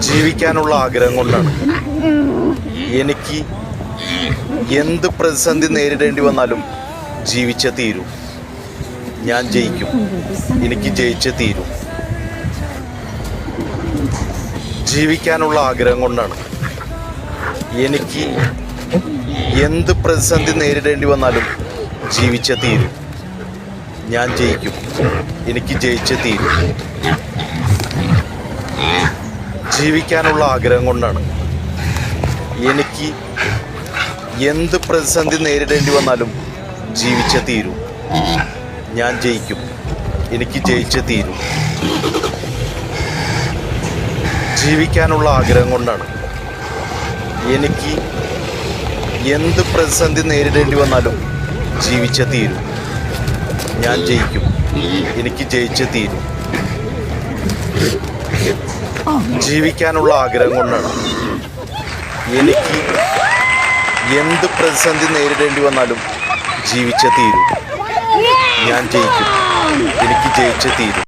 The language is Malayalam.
ജീവിക്കാനുള്ള ആഗ്രഹം കൊണ്ടാണ്. എനിക്ക് എന്ത് പ്രതിസന്ധി നേരിടേണ്ടി വന്നാലും ജീവിച്ചേ തീരൂ. ഞാൻ ജയിക്കും. എനിക്ക് ജയിച്ചേ തീരൂ. ജീവിക്കാനുള്ള ആഗ്രഹം കൊണ്ടാണ്. എനിക്ക് എന്ത് പ്രതിസന്ധി നേരിടേണ്ടി വന്നാലും ജീവിച്ചേ തീരൂ. ഞാൻ ജയിക്കും. എനിക്ക് ജയിച്ചേ തീരൂ. ജീവിക്കാനുള്ള ആഗ്രഹം കൊണ്ടാണ്. എനിക്ക് എന്ത് പ്രതിസന്ധി നേരിടേണ്ടി വന്നാലും ജീവിച്ചേ തീരൂ. ഞാൻ ജയിക്കും. എനിക്ക് ജയിച്ചേ തീരൂ. ജീവിക്കാനുള്ള ആഗ്രഹം കൊണ്ടാണ്. എനിക്ക് എന്ത് പ്രതിസന്ധി നേരിടേണ്ടി വന്നാലും ജീവിച്ചേ തീരൂ. ഞാൻ ജയിക്കും. എനിക്ക് ജയിച്ചേ തീരൂ. ജീവിക്കാനുള്ള ആഗ്രഹം കൊണ്ടാണ്. എനിക്ക് എന്ത് പ്രതിസന്ധി നേരിടേണ്ടി വന്നാലും ജീവിച്ചേ തീരൂ. ഞാൻ ജയിക്കും. എനിക്ക് ജയിച്ചേ തീരൂ.